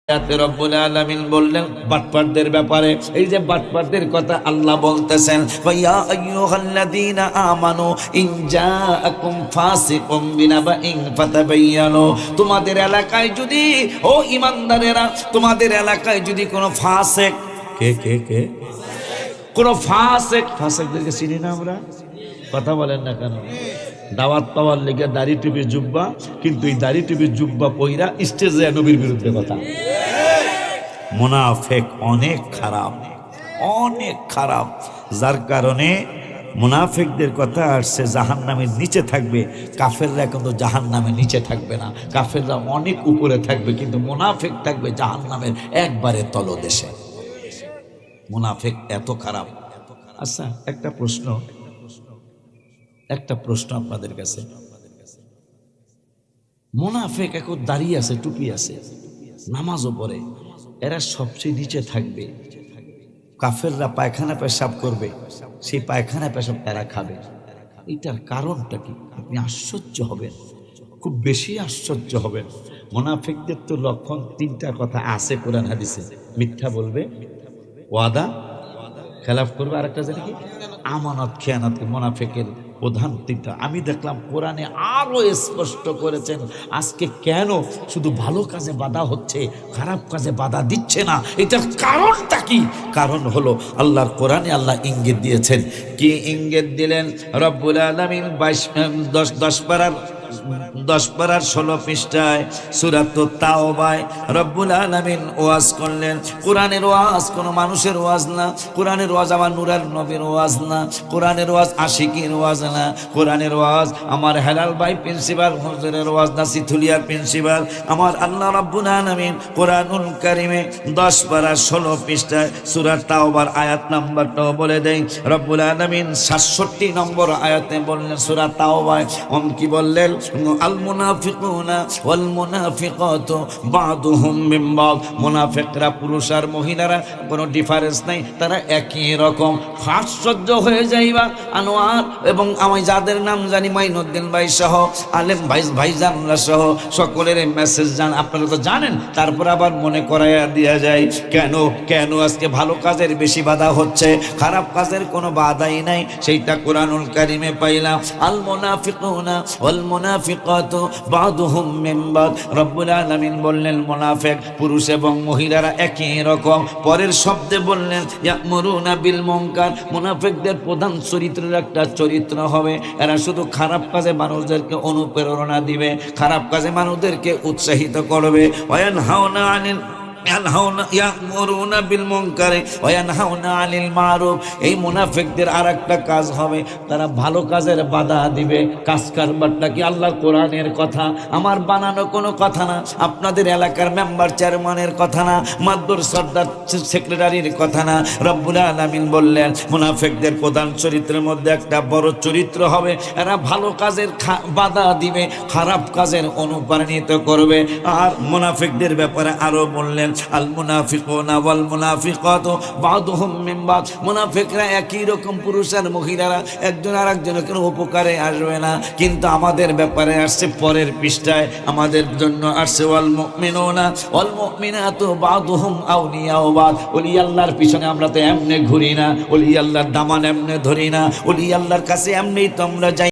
রব্বুল আলামিন বললেন বাটপারদের ব্যাপারে। এই যে বাটপারদের কথা আল্লাহ বলতেছেন, ইয়া আইয়ুহাল্লাযীনা আমানু ইন জাআকুম ফাসিকুম বিনাবাইন ফাতাবায়ানু। তোমাদের এলাকায় যদি, ও ঈমানদারেরা, তোমাদের এলাকায় যদি কোনো ফাসিক, কে কোনো ফাসিকদেরকে চিনি না আমরা? কথা বলেন না কেন? দাওয়াত পাওয়ার লেগে দাড়ি টুপি জুব্বা, কিন্তু এই দাড়ি টুপি জুব্বা পইরা স্টেজে নবীর বিরুদ্ধে কথা। মুনাফিক অনেক খারাপ, অনেক খারাপ, যার কারণে মুনাফিকদের কথা আসছে জাহান্নামের নিচে থাকবে। কাফেররা কিন্তু জাহান্নামের নিচে থাকবে না, কাফেররা অনেক উপরে থাকবে, কিন্তু মুনাফিক থাকবে জাহান্নামের একবারে তলদেশে। মুনাফিক এত খারাপ। আচ্ছা, একটা প্রশ্ন আপনাদের কাছে। মুনাফিক এখন দাঁড়িয়ে আছে, টুপি আছে, নামাজও পড়ে, এরা সবচেয়ে নিচে থাকবে। কাফেররা পায়খানা পেশাব করবে, সেই পায়খানা পেশাব এরা খাবে। এটার কারণটা কি? আপনি আশ্চর্য হবেন, খুব বেশি আশ্চর্য হবেন। মুনাফিকদের তো লক্ষণ তিনটা কথা আছে কোরআন হাদিসে। মিথ্যা বলবে, ওয়াদা খেলাফ করবে, আর একটা জানি কি আমানত খেয়ানত। মুনাফিকের প্রধান তিনটা আমি দেখলাম কোরআনে আরো স্পষ্ট করেছেন। আজকে কেন শুধু ভালো কাজে বাধা হচ্ছে, খারাপ কাজে বাধা দিচ্ছে না? এটার কারণটা কি? কারণ হলো আল্লাহর কোরআনে আল্লাহ ইঙ্গিত দিয়েছেন। কি ইঙ্গিত দিলেন? রব্বুল আলামিন 10 পারার 16 পৃষ্ঠায় সূরাত তাওবায় রব্বুল আলামিন ওয়াজ করলেন। কোরআনের ওয়াজ কোনো মানুষের ওয়াজ না, কোরআনের ওয়াজ আমার নূরের নবীর ওয়াজ না, কোরআনের ওয়াজ আশিকির ওয়াজ না, কোরআনের ওয়াজ আমার হেলাল ভাই প্রিন্সিপাল হুজুরের ওয়াজ না, সিথুলিয়ার প্রিন্সিপাল। আমার আল্লাহ রাব্বুল আলামিন কোরআনুল কারীমে 10 পারার 16 পৃষ্ঠায় সূরা তাওবার আয়াত নাম্বারটাও বলে দেই। রব্বুল আলামিন 67 নম্বর আয়াতে বললেন, সূরা তাওবায় কি বললেন? আল মুনাফিকুনা ওয়াল মুনাফিকাতু বাদুহুম মিন বাদ। মুনাফিকরা পুরুষ আর মহিলারা কোনো ডিফারেন্স নাই, তারা একই রকম। আশ্চর্য হয়ে যাইবা আনোয়ার এবং আমি যাদের নাম জানি, মাইনুদ্দিন ভাই সহ, আলেম ভাইজানরা সহ সকলের মেসেজ জান, আপনারা তো জানেন, তারপর আবার মনে করাইয়া দিয়া যায়। কেন আজকে ভালো কাজের বেশি বাধা হচ্ছে, খারাপ কাজের কোনো বাধাই নাই? সেইটা কোরআনুল কারীমে পাইলাম। আল মুনাফিকুনা ওয়াল মুনাফিকাতু বাদুহুম মিন বাদ। রব্বুল আলামিন বললেন মুনাফিক পুরুষ এবং মহিলারা একই রকম। পরের শব্দে বললেন ইয়ামুরুনা বিল মুনকার। মুনাফিকদের প্রধান চরিত্রের একটা চরিত্র হবে, এরা শুধু খারাপ কাজে মানুষদেরকে অনুপ্রেরণা দিবে, খারাপ কাজে মানুষদেরকে উৎসাহিত করবে। ওয়ায়ানহাউনা আনিল ইয়ামুরুনা বিল মুনকারি ওয়া ইয়ানহাউনা আনিল মারুফ। এই মুনাফিকদের আরেকটা কাজ হবে, তারা ভালো কাজের বাধা দিবে। কাজ কারবারটা কি? আল্লাহর কোরআনের কথা, আমার বানানো কোনো কথা না, আপনাদের এলাকার মেম্বার চেয়ারম্যানের কথা না, মাদ্দুর সর্দার সেক্রেটারির কথা না। রব্বুল আলামিন বললেন মুনাফিকদের প্রধান চরিত্রের মধ্যে একটা বড় চরিত্র হবে, এরা ভালো কাজের বাধা দিবে, খারাপ কাজের অনুপ্রাণিত করবে। আর মুনাফিকদের ব্যাপারে আরো বললেন আল মুনাফিকুনা ওয়াল মুনাফিকাতু বাদুহুম মিন বাদ। মুনাফিকরা একই রকম, পুরুষ আর মহিলারা একজন আরেকজনের কোনো উপকারে আসবে না। কিন্তু আমাদের ব্যাপারে আসছে পরের পৃষ্ঠায়, আমাদের জন্য আসছে ওয়াল মুমিনুনা ওয়াল মুমিনাতু বাদুহুম আউলিয়াউ বাদ। ওলি আল্লাহর পিছনে আমরা তো এমনি ঘুরি না, ওলি আল্লাহর দামান এমনি ধরি না, ওলি আল্লাহর কাছে এমনি তো আমরা যাই